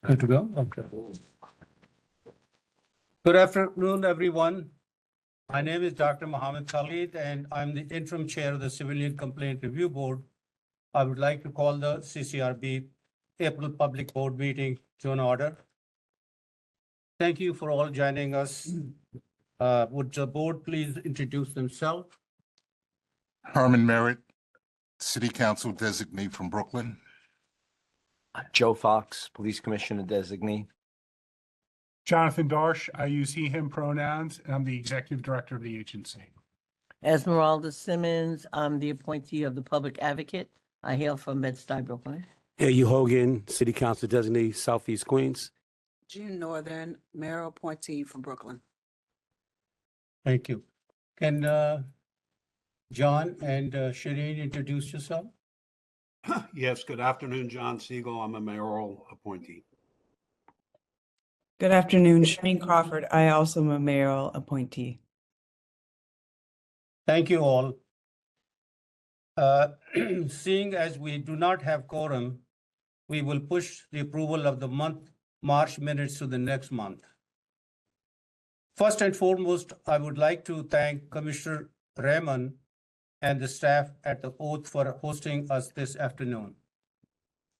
Good to go? Okay. Good afternoon, everyone. My name is Dr. Mohammed Khalid, and I'm the interim chair of the Civilian Complaint Review Board. I would like to call the CCRB April Public Board meeting to an order. Thank you for all joining us. Would the board please introduce themselves? Herman Merritt, City Council designee from Brooklyn. Joe Fox, Police Commissioner Designee. Jonathan Darsh, I use he, him pronouns, and I'm the Executive Director of the agency. Esmeralda Simmons, I'm the appointee of the Public Advocate. I hail from Bed-Stuy, Brooklyn. Hugh Hogan, City Council Designee, Southeast Queens. June Northern, mayor appointee from Brooklyn. Thank you. Can John and Shireen introduce yourself? Yes, good afternoon, John Siegel. I'm a mayoral appointee. Good afternoon, Shireen Crawford. I also am a mayoral appointee. Thank you all. Seeing as we do not have quorum, we will push the approval of the March minutes to the next month. First and foremost, I would like to thank Commissioner Raymond and the staff at the Oath for hosting us this afternoon.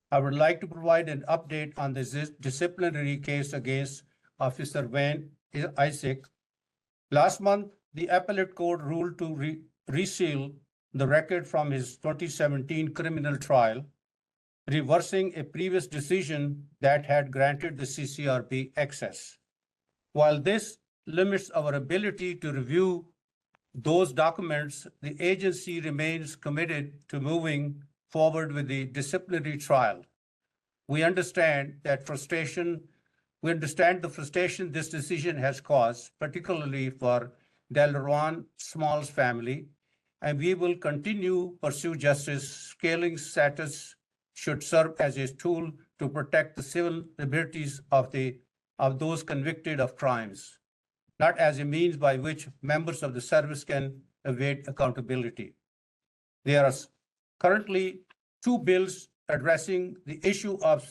I would like to provide an update on the disciplinary case against Officer Wayne Isaac. Last month, the appellate court ruled to reseal the record from his 2017 criminal trial, reversing a previous decision that had granted the CCRB access. While this limits our ability to review those documents, the agency remains committed to moving forward with the disciplinary trial. We understand the frustration this decision has caused, particularly for Delron Small's family, and we will continue pursue justice. Scaling status should serve as a tool to protect the civil liberties of those convicted of crimes, not as a means by which members of the service can evade accountability. There are currently two bills addressing the issue of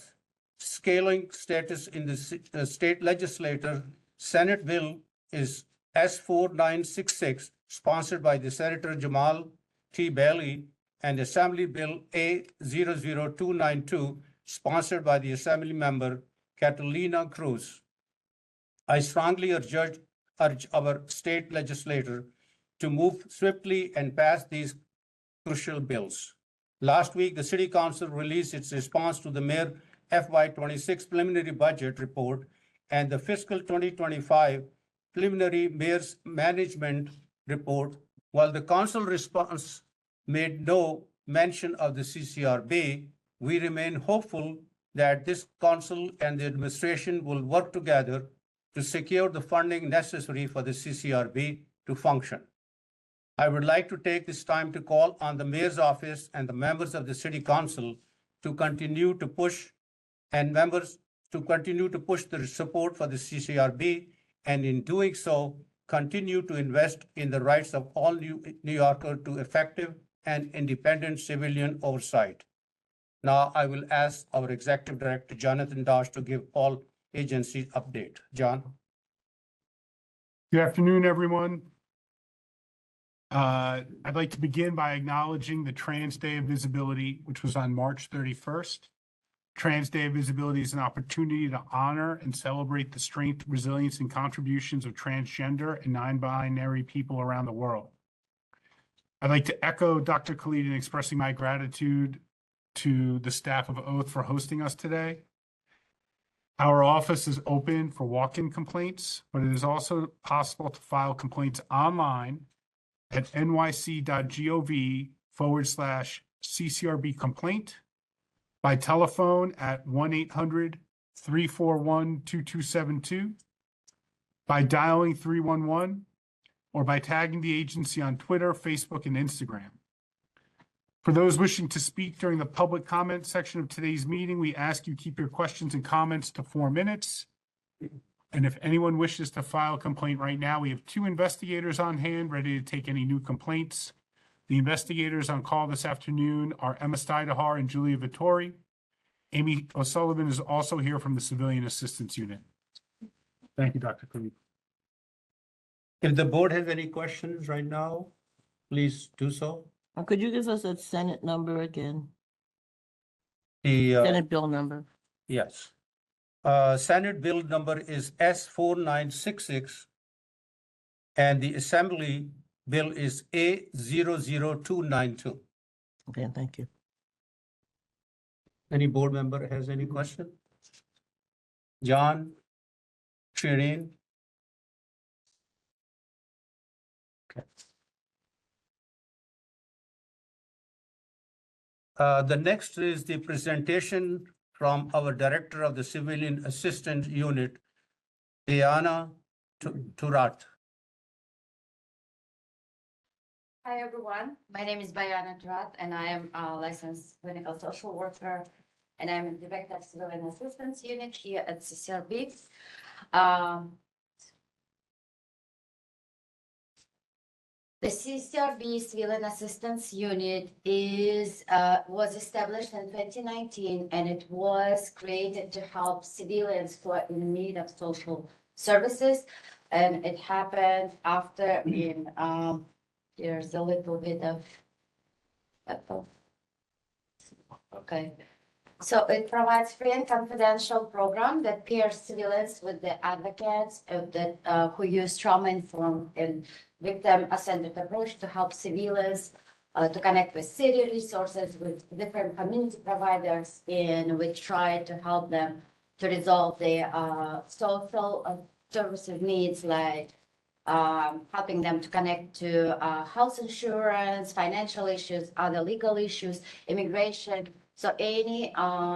scaling status in the state legislature. Senate bill is S4966, sponsored by the Senator Jamal T. Bailey, and Assembly Bill A00292, sponsored by the Assembly member Catalina Cruz. I strongly urge our state legislature to move swiftly and pass these crucial bills. Last week, the City Council released its response to the Mayor FY26 preliminary budget report and the fiscal 2025 preliminary Mayor's management report. While the Council response made no mention of the CCRB, we remain hopeful that this Council and the administration will work together to secure the funding necessary for the CCRB to function. I would like to take this time to call on the Mayor's office and the members of the City Council to continue to push the support for the CCRB, and in doing so, continue to invest in the rights of all New Yorkers to effective and independent civilian oversight. Now I will ask our Executive Director, Jonathan Darsh, to give all agencies update. John. Good afternoon, everyone. I'd like to begin by acknowledging the Trans Day of Visibility, which was on March 31st. Trans Day of Visibility is an opportunity to honor and celebrate the strength, resilience, and contributions of transgender and non-binary people around the world. I'd like to echo Dr. Khalid in expressing my gratitude to the staff of Oath for hosting us today. Our office is open for walk-in complaints, but it is also possible to file complaints online at nyc.gov/CCRB complaint, by telephone at 1-800-341-2272, by dialing 311, or by tagging the agency on Twitter, Facebook, and Instagram. For those wishing to speak during the public comment section of today's meeting, we ask you keep your questions and comments to 4 minutes. And if anyone wishes to file a complaint right now, we have 2 investigators on hand ready to take any new complaints. The investigators on call this afternoon are Emma Steidehar and Julia Vittori. Amy O'Sullivan is also here from the Civilian Assistance Unit. Thank you, Dr. Khalid. If the board has any questions right now, please do so. Could you give us a Senate number again? The, Senate bill number? yes. Senate bill number is S4966, and the Assembly bill is A00292. Okay, thank you. Any board member has any question? John, Shireen? Okay. The next is the presentation from our Director of the Civilian Assistance Unit, Diana Turat. Hi, everyone. My name is Bayana Turat, and I am a licensed clinical social worker, and I'm Director of Civilian Assistance Unit here at CCRB. The CCRB Civilian Assistance Unit was established in 2019, and it was created to help civilians who are in need of social services. And it happened after there's a little bit of echo. Okay. So it provides free and confidential program that pairs civilians with the advocates who use trauma-informed and victim-centered approach to help civilians to connect with city resources, with different community providers, and we try to help them to resolve their social services needs, like helping them to connect to health insurance, financial issues, other legal issues, immigration. So any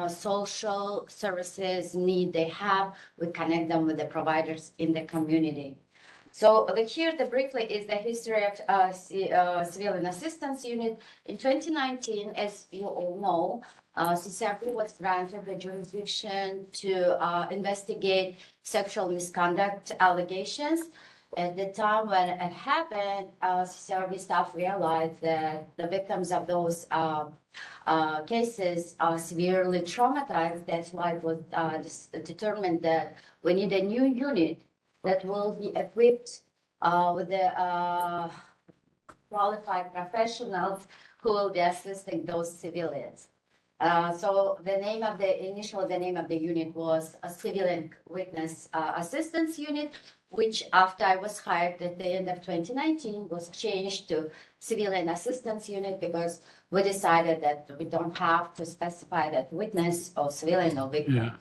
social services need they have, we connect them with the providers in the community. So here, briefly, is the history of Civilian Assistance Unit. In 2019, as you all know, CCRB was granted the jurisdiction to investigate sexual misconduct allegations. At the time when it happened, CCRB staff realized that the victims of those cases are severely traumatized. That's why it was determined that we need a new unit that will be equipped with the qualified professionals who will be assisting those civilians. So the name of the unit was a Civilian Witness Assistance Unit, which after I was hired at the end of 2019 was changed to Civilian Assistance Unit, because we decided that we don't have to specify that witness or civilian or victim. Yeah.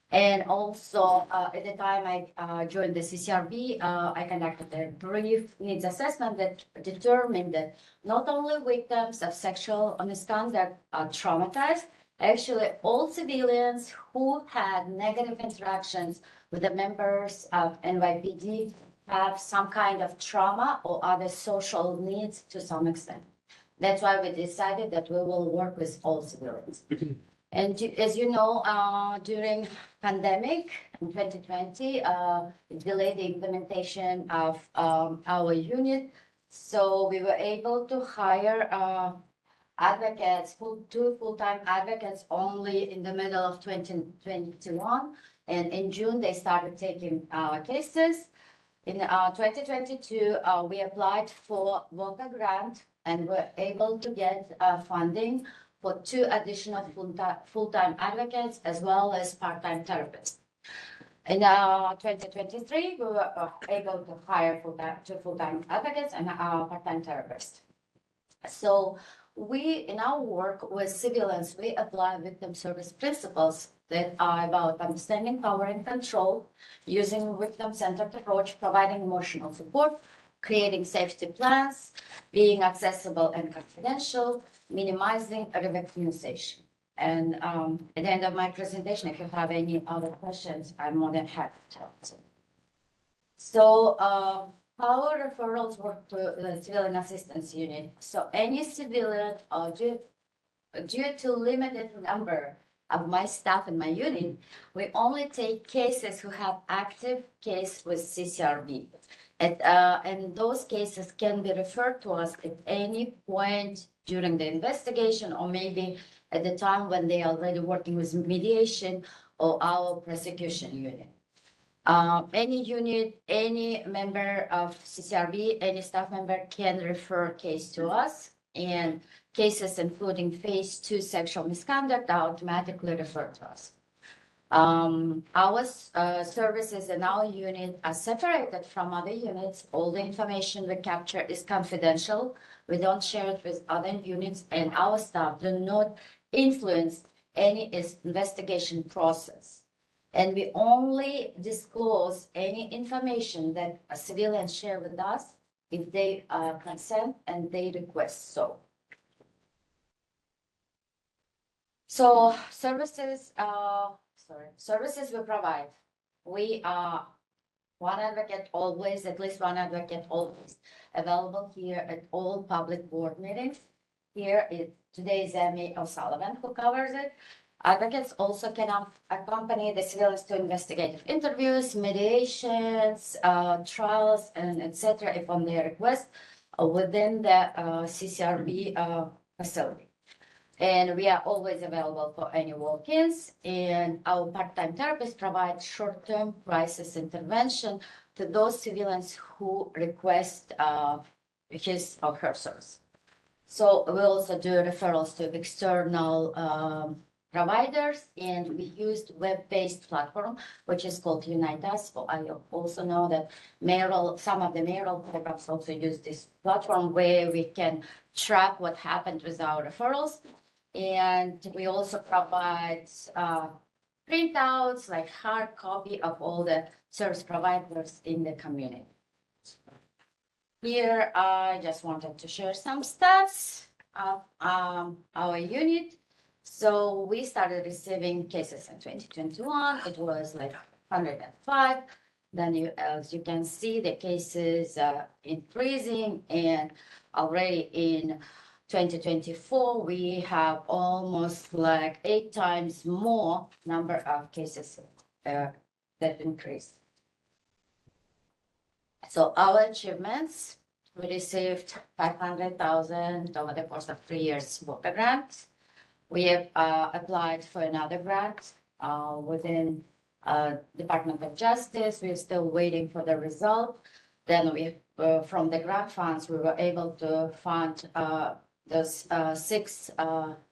And also, at the time I joined the CCRB, I conducted a brief needs assessment that determined that not only victims of sexual misconduct are traumatized, actually all civilians who had negative interactions with the members of NYPD have some kind of trauma or other social needs to some extent. That's why we decided that we will work with all civilians. And as you know, during pandemic in 2020, it delayed the implementation of our unit. So we were able to hire advocates, two full-time advocates only in the middle of 2021. And in June, they started taking cases. In 2022, we applied for VOCA grant and were able to get funding for 2 additional full-time advocates as well as part-time therapists. In 2023, we were able to hire 2 full-time advocates and a part-time therapist. So we, in our work with civilians, we apply victim service principles that are about understanding power and control, using victim-centered approach, providing emotional support, creating safety plans, being accessible and confidential, minimizing re-victimization. And at the end of my presentation, if you have any other questions, I'm more than happy to answer. So how referrals work to the Civilian Assistance Unit? So any civilian, due to limited number of my staff in my unit, we only take cases who have active case with CCRB. And those cases can be referred to us at any point during the investigation, or maybe at the time when they are already working with mediation or our prosecution unit. Any unit, any member of CCRB, any staff member can refer case to us, and cases including phase 2 sexual misconduct are automatically referred to us. Our services in our unit are separated from other units. All the information we capture is confidential. We don't share it with other units, and our staff do not influence any investigation process. And we only disclose any information that a civilian share with us if they consent and they request so. So services we provide. We are one advocate always, at least one advocate always available here at all public board meetings. Today is Amy O'Sullivan who covers it. Advocates also can accompany the civilians to investigative interviews, mediations, trials, and etc. if on their request within the CCRB facility. And we are always available for any walk-ins, and our part-time therapists provide short-term crisis intervention to those civilians who request his or her service. So we also do referrals to external providers, and we used web-based platform, which is called Unite Us. So I also know that some of the mayoral programs also use this platform where we can track what happened with our referrals. And we also provide printouts, like hard copy of all the service providers in the community. Here, I just wanted to share some stats of our unit. So we started receiving cases in 2021. It was like 105. Then as you can see, the cases are increasing, and already in 2024, we have almost like 8 times more number of cases that increased. So our achievements, we received $500,000 over the course of 3 years WOPA grant. We have applied for another grant within Department of Justice. We're still waiting for the result. Then we, from the grant funds, we were able to fund those 6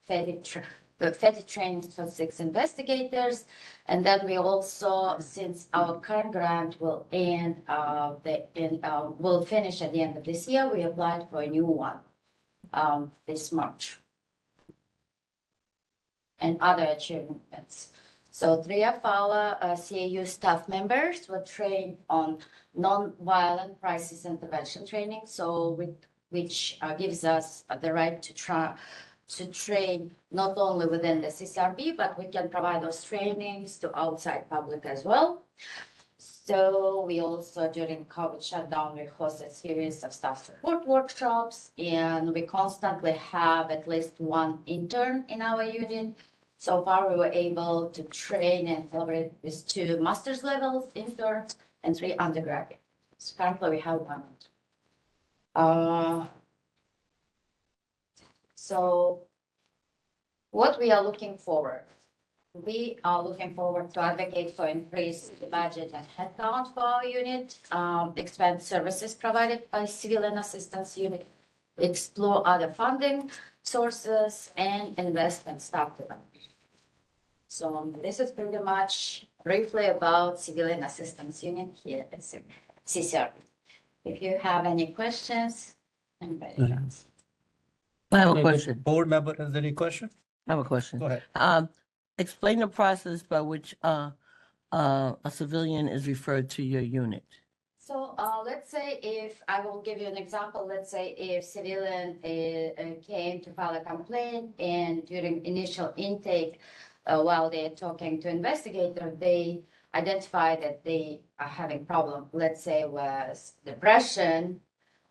FETI trainings for 6 investigators. And then we also, since our current grant will end, will finish at the end of this year, we applied for a new one this March. And other achievements. So 3 of our CAU staff members were trained on non-violent crisis intervention training. So which gives us the right to train not only within the CCRB, but we can provide those trainings to outside public as well. So we also, during COVID shutdown, we hosted a series of staff support workshops, and we constantly have at least 1 intern in our unit. So far, we were able to train and collaborate with 2 master's levels interns and 3 undergraduates. So currently, we have 1. So what we are looking forward? We are looking forward to advocate for increased budget and headcount for our unit, expand services provided by civilian assistance unit, explore other funding sources, and invest in staff development. So this is pretty much briefly about civilian assistance unit here at CCRB. If you have any questions, I'm ready to answer. I have a The question. board member has any question? I have a question. Go ahead. Explain the process by which a civilian is referred to your unit. So let's say if, I will give you an example, let's say if civilian came to file a complaint, and during initial intake, while they're talking to investigator, they identify that they are having problem, let's say with depression,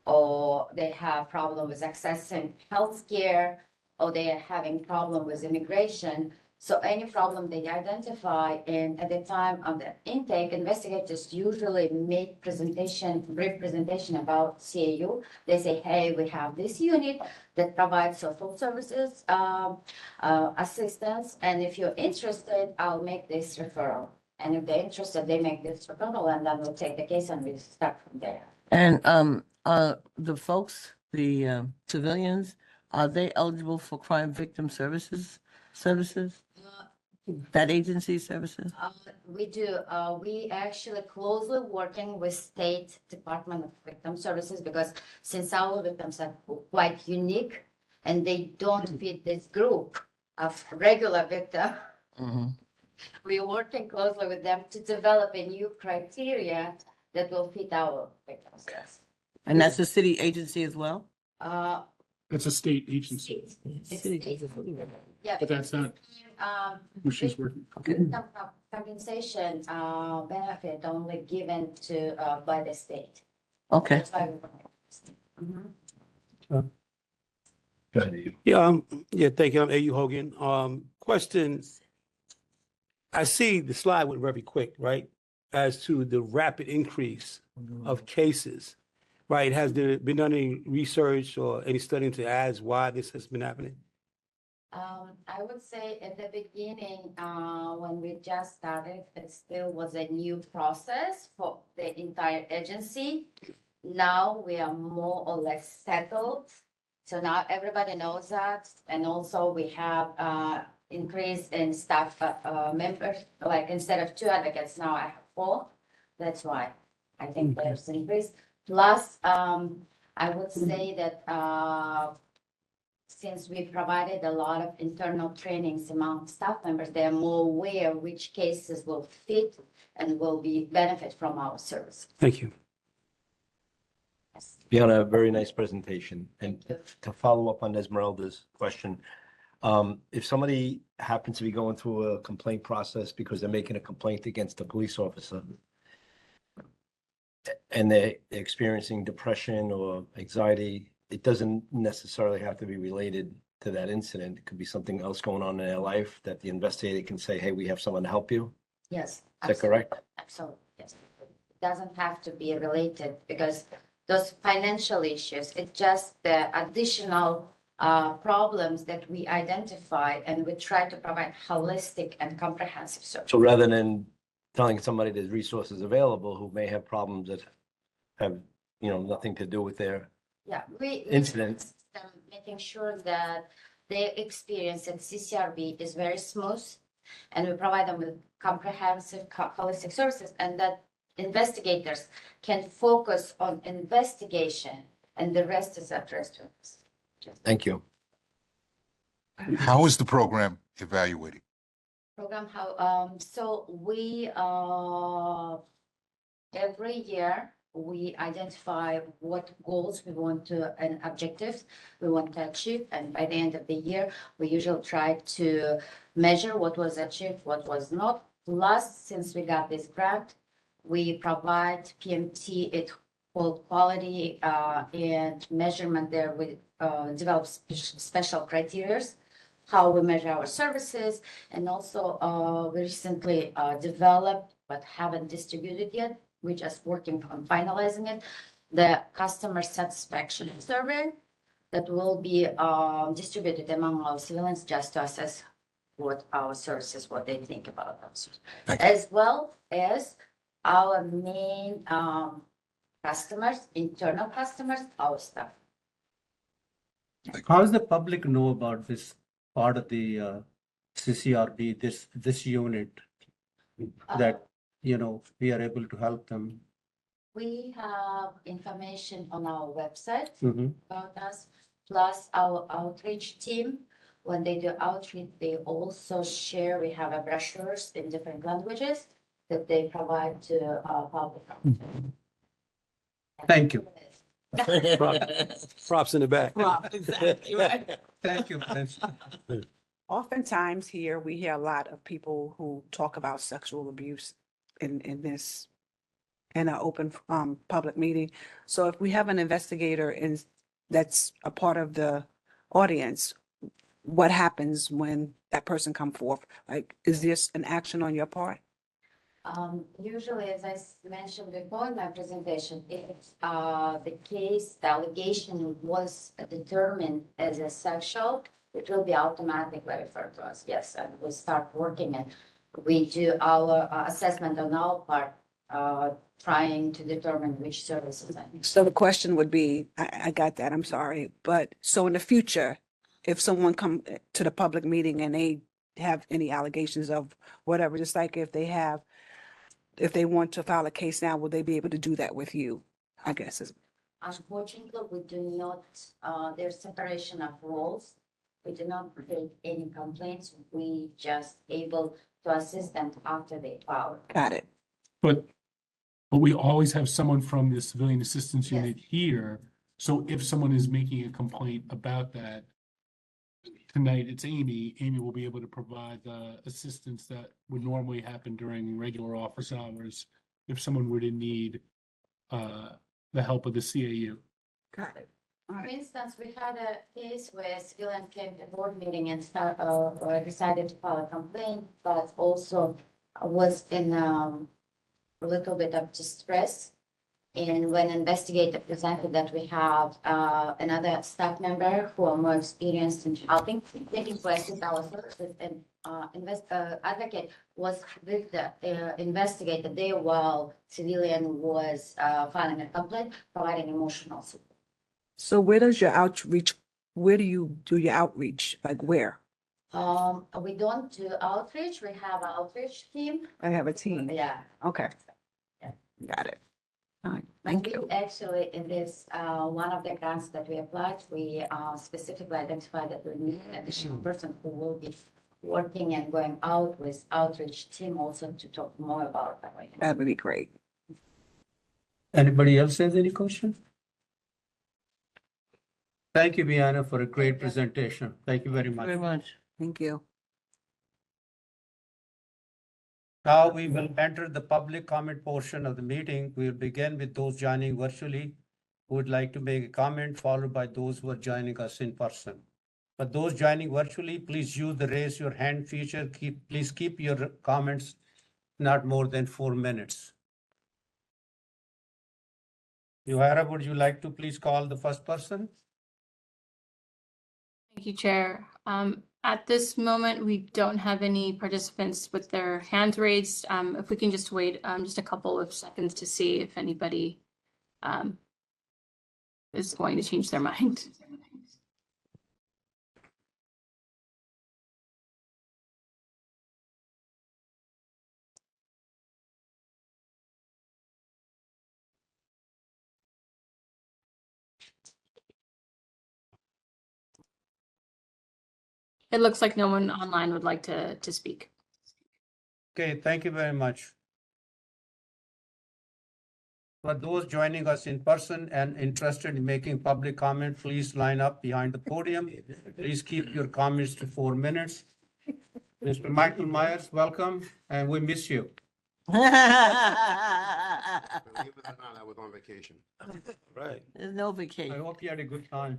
or they have problem with accessing healthcare, or they are having problem with immigration. So any problem they identify, and at the time of the intake, investigators usually make brief presentation about CAU. They say, hey, we have this unit that provides social services assistance, and if you're interested, I'll make this referral. And if they're interested, they make this referral, and then we'll take the case and we start from there. And the folks, the civilians, are they eligible for crime victim services? That agency services? We do. We actually closely working with State Department of Victim Services because since our victims are quite unique and they don't fit this group of regular victim, we're working closely with them to develop a new criteria that will fit our victims. And that's a city agency as well? It's a state agency, Yeah. but that's not who she's working. Victim compensation benefit only given to by the state. Okay. That's why we Yeah, thank you. I'm A.U. Hogan. Question. I see the slide went very quick, right? As to the rapid increase of cases, right? Has there been any research or any study into as why this has been happening? I would say at the beginning, when we just started, it still was a new process for the entire agency. Now we are more or less settled. So now everybody knows that. And also we have increase in staff members, like instead of 2 advocates, now I have 4. That's why I think there's an increase. Plus, I would say that since we provided a lot of internal trainings among staff members, they are more aware which cases will fit and will be benefit from our service. Thank you. Fiona, a very nice presentation. And to follow up on Esmeralda's question, if somebody happens to be going through a complaint process because they're making a complaint against a police officer and they're experiencing depression or anxiety, it doesn't necessarily have to be related to that incident. It could be something else going on in their life that the investigator can say, hey, we have someone to help you. Yes. Is that correct? Absolutely, yes. It doesn't have to be related because those financial issues, it's just the additional problems that we identify and we try to provide holistic and comprehensive service. So rather than telling somebody there's resources available who may have problems that have, nothing to do with their Yeah, we incident. making sure that their experience at CCRB is very smooth and we provide them with comprehensive holistic services and that investigators can focus on investigation and the rest is addressed to us. Thank you. How is the program evaluated? Program how so we every year we identify what goals we want to and objectives we want to achieve and by the end of the year we usually try to measure what was achieved, what was not. Plus, since we got this grant, we provide PMT it called quality and measurement there. We develop special criteria how we measure our services and also we recently developed but haven't distributed yet. We're just working on finalizing it. The customer satisfaction survey that will be distributed among our civilians just to assess what our services, what they think about us, as well as our main customers, internal customers, our staff. How does the public know about this part of the CCRB, this unit that, we are able to help them? We have information on our website Mm-hmm. about us, plus our outreach team. When they do outreach, they also share, we have brochures in different languages that they provide to our public. Thank you. Props in the back. Exactly, right. Thank you, Prince. Oftentimes here, we hear a lot of people who talk about sexual abuse in an open public meeting. So if we have an investigator that's a part of the audience, what happens when that person come forth? Like, is this an action on your part? Usually, as mentioned before in my presentation, if the case, the allegation was determined as a sexual, it will be automatically referred to us, yes, and we start working and we do our assessment on our part, trying to determine which services. So the question would be, I got that, I'm sorry, but so in the future, if someone come to the public meeting and they have any allegations of whatever, just like if they want to file a case now, will they be able to do that with you? I guess is. Unfortunately, we do not, there's separation of roles. We do not take any complaints. We just able to assist them after they file. Got it. But we always have someone from the Civilian Assistance Yes. Unit here. So if someone is making a complaint about that, tonight it's Amy. Amy will be able to provide the assistance that would normally happen during regular office hours if someone were to need the help of the CAU. Got it. For instance, we had a case where civilian came to board meeting and decided to file a complaint, but also was in a little bit of distress. And when investigator presented that we have another staff member who are more experienced in helping, they requested our services and advocate was with the investigator there while civilian was filing a complaint, providing emotional support. So where does your outreach, where do you do your outreach? Like where? We don't do outreach. We have an outreach team. I have a team. Yeah. Okay. Yeah. Got it. All right, thank We you. actually, in this, one of the grants that we applied, we specifically identified that we need an additional person who will be working and going out with outreach team also to talk more about that. That would be great. Anybody else has any question? Thank you, Bianna, for a great presentation. Thank you very much. Very much. Thank you. Now we will enter the public comment portion of the meeting. We'll begin with those joining virtually who would like to make a comment, followed by those who are joining us in person. For those joining virtually, please use the raise your hand feature. Please keep your comments not more than 4 minutes. Yohara, would you like to please call the first person? Thank you, Chair. At this moment, we don't have any participants with their hands raised. If we can just wait just a couple of seconds to see if anybody is going to change their mind. It looks like no one online would like to speak. Okay, thank you very much. For those joining us in person and interested in making public comment, please line up behind the podium. Please keep your comments to 4 minutes. Mr. Michael Myers, welcome, and we miss you. Believe it or not, I was on vacation. Right. There's no I vacation. hope you had a good time.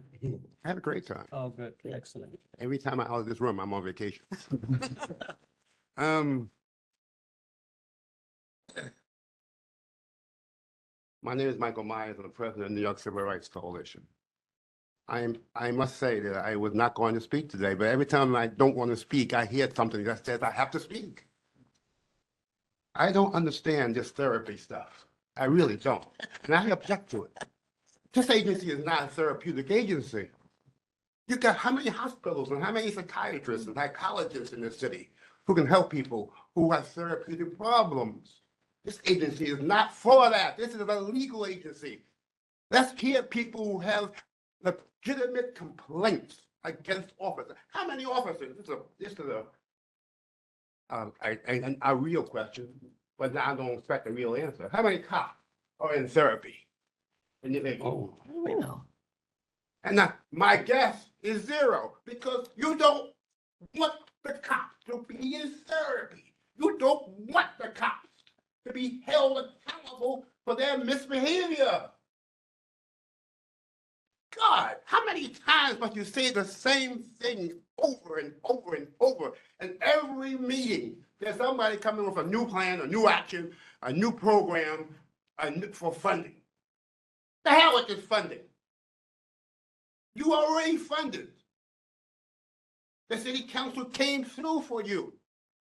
I had a great time. Oh, good, excellent. Every time I'm out of this room, I'm on vacation. My name is Michael Myers. I'm the president of the New York Civil Rights Coalition. I must say that I was not going to speak today, but every time I don't want to speak, I hear something that says I have to speak. I don't understand this therapy stuff. I really don't. And I object to it. This agency is not a therapeutic agency. You got how many hospitals and how many psychiatrists and psychologists in this city who can help people who have therapeutic problems? This agency is not for that. This is a legal agency. Let's hear people who have legitimate complaints against officers. How many officers? This is a real question, but now I don't expect a real answer. How many cops are in therapy? And you think, How do we know? and now my guess is 0 because you don't want the cops to be in therapy. You don't want the cops to be held accountable for their misbehavior. God, how many times must you say the same thing over and over and over? And every meeting, there's somebody coming with a new plan, a new action, a new program for funding. The hell with this funding. You already funded. The city council came through for you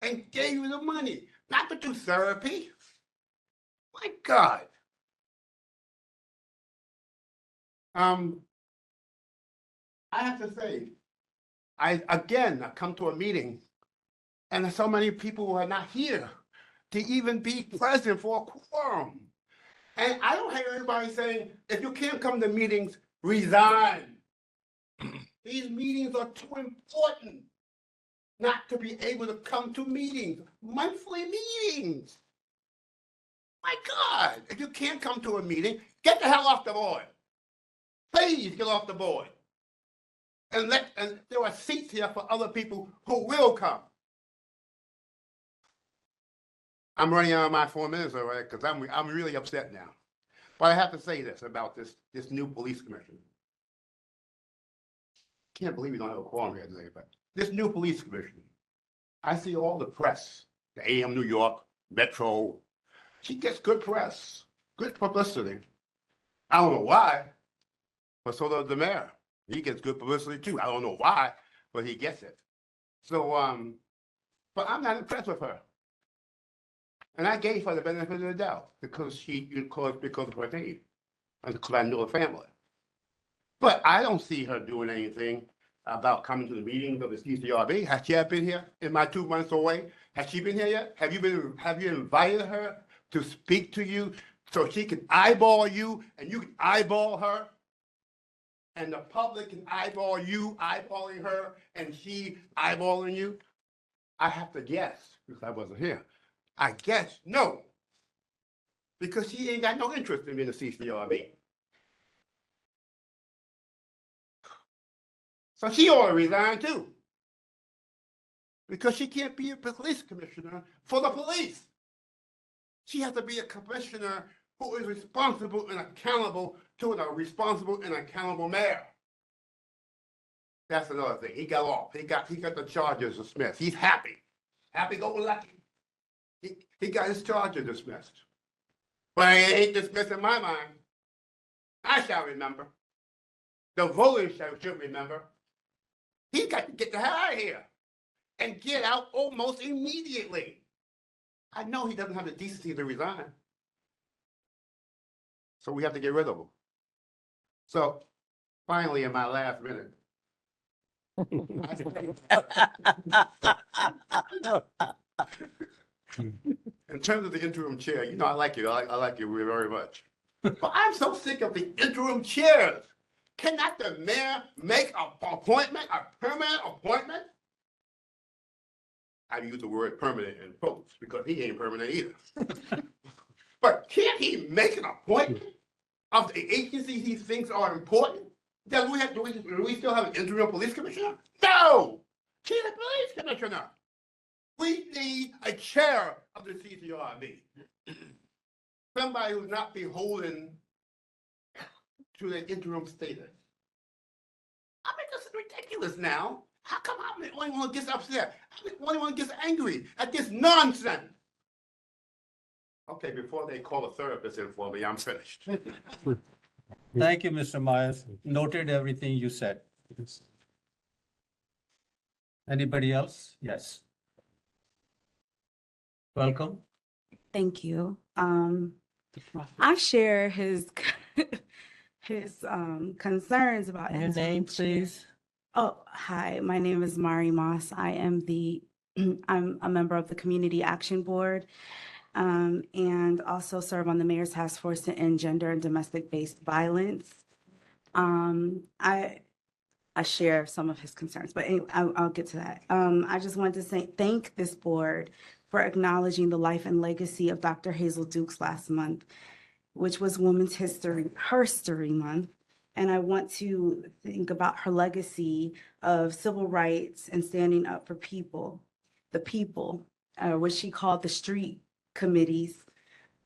and gave you the money, not to do therapy. My God. I have to say, I come to a meeting and so many people who are not here to even be present for a quorum. And I don't hear anybody saying, if you can't come to meetings, resign. These meetings are too important not to be able to come to meetings, monthly meetings. My God, if you can't come to a meeting, get the hell off the board. Please get off the board. And there are seats here for other people who will come. I'm running out of my 4 minutes already because I'm really upset now. But I have to say this about this new police commissioner. Can't believe we don't have a quorum here today, but this new police commissioner, I see all the press, the AM New York, Metro. She gets good press, good publicity. I don't know why, but so does the mayor. He gets good publicity too. I don't know why, but he gets it. So, but I'm not impressed with her. And I gave her the benefit of the doubt because of her name and because I know the family. But I don't see her doing anything about coming to the meetings of the CCRB. Has she ever been here in my 2 months away? Has she been here yet? Have you invited her to speak to you so she can eyeball you and you can eyeball her? And the public can eyeball you, eyeballing her, and she eyeballing you? I have to guess, because I wasn't here. I guess no. Because she ain't got no interest in being a CCRB. So she ought to resign too. Because she can't be a police commissioner for the police. She has to be a commissioner who is responsible and accountable to a responsible and accountable mayor. That's another thing. He got off. He got the charges dismissed. He's happy. Happy go lucky. He got his charges dismissed. But it ain't dismissed in my mind. I shall remember. The voters should remember. He got to get the hell out of here and get out almost immediately. I know he doesn't have the decency to resign. So we have to get rid of him. So finally, in my last minute, in terms of the interim chair, you know, I like you. I like you very much. But I'm so sick of the interim chairs. Cannot the mayor make an appointment, a permanent appointment? I use the word permanent in quotes because he ain't permanent either. But can't he make an appointment of the agencies he thinks are important? Do we still have an interim police commissioner? No! She's a police commissioner. We need a chair of the CCRB. Somebody who's not beholden to the interim status. I mean, this is ridiculous now. How come I'm the only one who gets upset? I'm the only one who gets angry at this nonsense. Okay, before they call a therapist in for me, I'm finished. Thank you, Mr. Myers. Noted everything you said. Anybody else? Yes. Welcome. Thank you. I share his concerns about Your interim name, chair. please. Oh, hi, my name is Mari Moss. I am I'm a member of the Community Action Board, and also serve on the Mayor's Task Force to End Gender and Domestic-Based Violence. I share some of his concerns, but anyway, I'll get to that. I just wanted to thank this board for acknowledging the life and legacy of Dr. Hazel Dukes last month, which was Women's History Month. And I want to think about her legacy of civil rights and standing up for the people, what she called the street committees,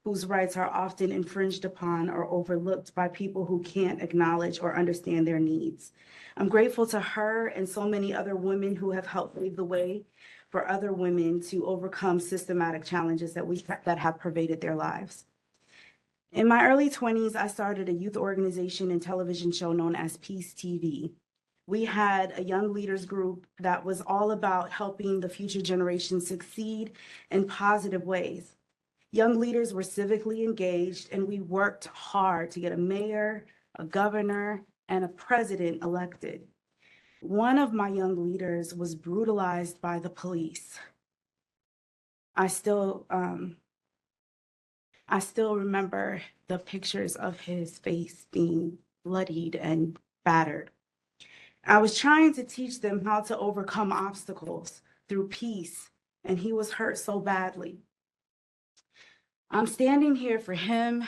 whose rights are often infringed upon or overlooked by people who can't acknowledge or understand their needs. I'm grateful to her and so many other women who have helped lead the way for other women to overcome systematic challenges that have pervaded their lives. In my early 20s, I started a youth organization and television show known as Peace TV. We had a young leaders group that was all about helping the future generation succeed in positive ways. Young leaders were civically engaged, and we worked hard to get a mayor, a governor, and a president elected. One of my young leaders was brutalized by the police. I still remember the pictures of his face being bloodied and battered. I was trying to teach them how to overcome obstacles through peace, and he was hurt so badly. I'm standing here for him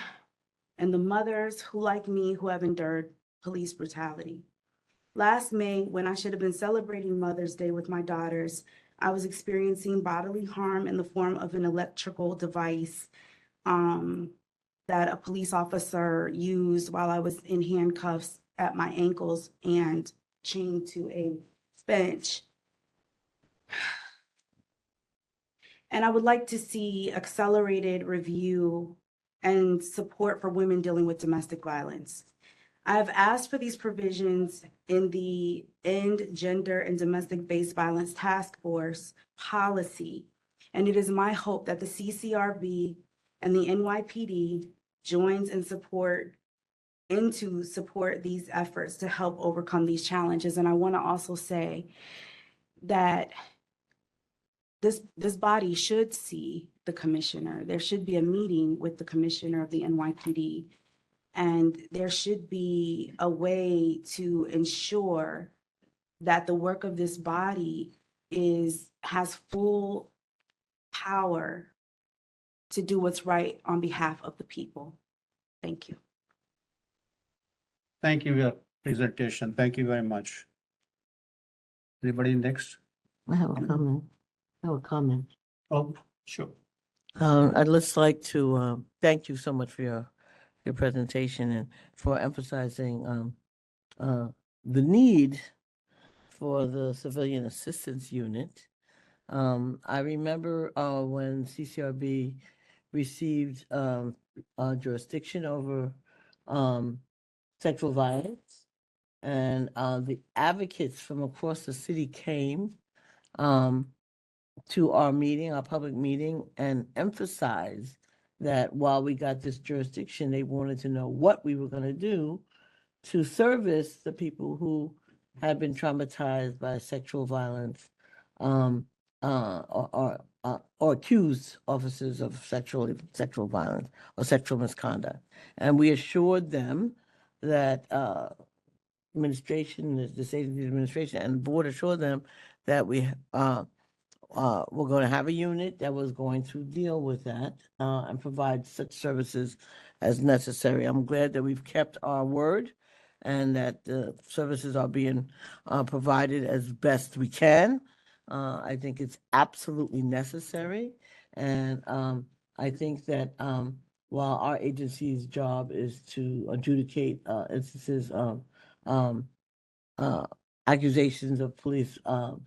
and the mothers who, like me, who have endured police brutality. Last May, when I should have been celebrating Mother's Day with my daughters, I was experiencing bodily harm in the form of an electrical device that a police officer used while I was in handcuffs at my ankles and chained to a bench. And I would like to see accelerated review and support for women dealing with domestic violence. I have asked for these provisions in the End Gender and Domestic-Based Violence Task Force policy, and it is my hope that the CCRB and the NYPD joins in support these efforts to help overcome these challenges. And I want to also say that this body should see the commissioner. There should be a meeting with the commissioner of the NYPD, and there should be a way to ensure that the work of this body has full power to do what's right on behalf of the people. Thank you. Thank you for your presentation. Thank you very much. Anybody next? I have a comment. Oh, sure. I'd just like to thank you so much for your presentation and for emphasizing the need for the Civilian Assistance Unit. I remember when CCRB received jurisdiction over sexual violence, and the advocates from across the city came to our meeting, our public meeting, and emphasized that while we got this jurisdiction, they wanted to know what we were going to do to service the people who had been traumatized by sexual violence or accused officers of sexual violence or sexual misconduct. And we assured them that administration, the state administration and the board assured them that we're going to have a unit that was going to deal with that and provide such services as necessary. I'm glad that we've kept our word and that the services are being provided as best we can. I think it's absolutely necessary. And I think that while our agency's job is to adjudicate instances of accusations of police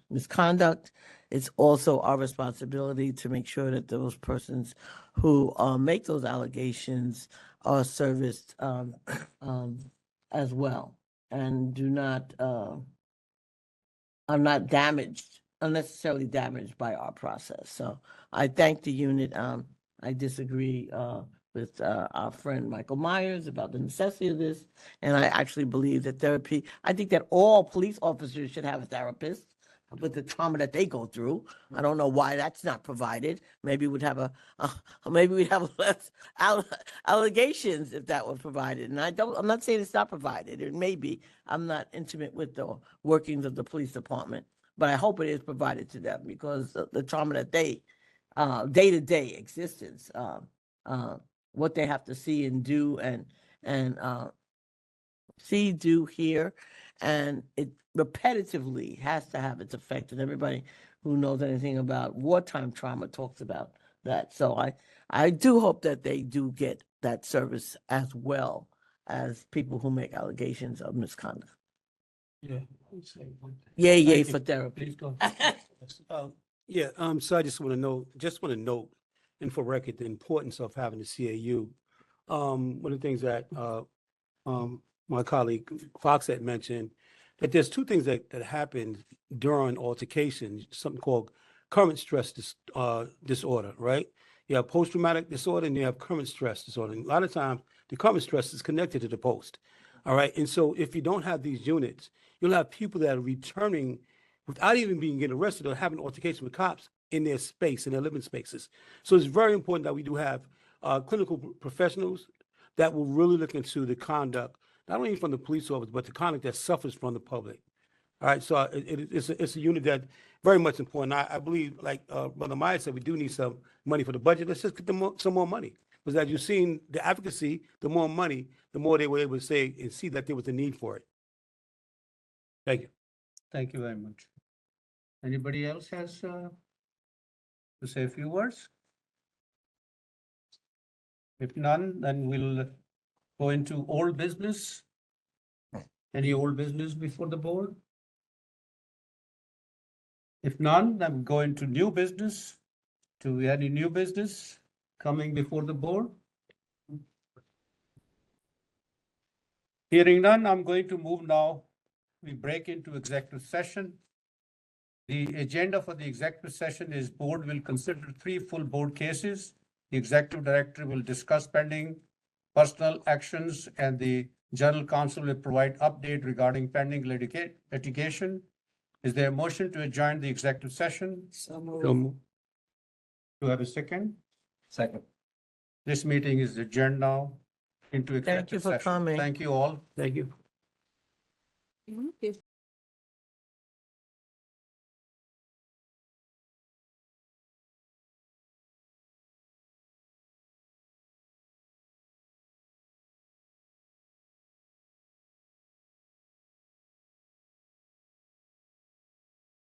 misconduct, it's also our responsibility to make sure that those persons who make those allegations are serviced as well and do not are not unnecessarily damaged by our process. So I thank the unit. I disagree with our friend Michael Myers about the necessity of this. And I actually believe that therapy, I think that all police officers should have a therapist with the trauma that they go through. I don't know why that's not provided. Maybe we'd have less allegations if that were provided. And I'm not saying it's not provided. It may be. I'm not intimate with the workings of the police department, but I hope it is provided to them because the trauma that they day-to-day existence, what they have to see and do and see, do, hear, and it repetitively has to have its effect. And everybody who knows anything about wartime trauma talks about that. So I do hope that they do get that service as well as people who make allegations of misconduct. Yeah. Yay, yay Thank you. for therapy. Please go. Yeah, so I just want to note, and for record, the importance of having the CAU. One of the things that, my colleague Fox had mentioned, that there's two things that happen during altercations, something called current stress disorder, right? You have post-traumatic disorder and you have current stress disorder. And a lot of times, the current stress is connected to the post, all right? And so if you don't have these units, you'll have people that are returning without even being getting arrested or having altercation with cops in their space, in their living spaces. So it's very important that we do have clinical professionals that will really look into the conduct, not only from the police office, but the conduct that suffers from the public. All right, so it's a unit that very much important. I believe, like Brother Meyer said, we do need some money for the budget. Let's just get them some more money. Because as you've seen, the advocacy, the more money, the more they were able to say and see that there was a need for it. Thank you. Thank you very much. Anybody else has to say a few words? If none, then we'll go into old business. Any old business before the board? If none, then go into new business. Do we have any new business coming before the board? Hearing none, I'm going to move now. We break into executive session. The agenda for the executive session is board will consider 3 full board cases. The executive director will discuss pending personal actions and the general counsel will provide update regarding pending litigation. Is there a motion to adjourn the executive session? So moved. So moved. Do I have a second? Second. This meeting is adjourned now into Thank you executive for session. coming. Thank you all. Thank you. Thank you.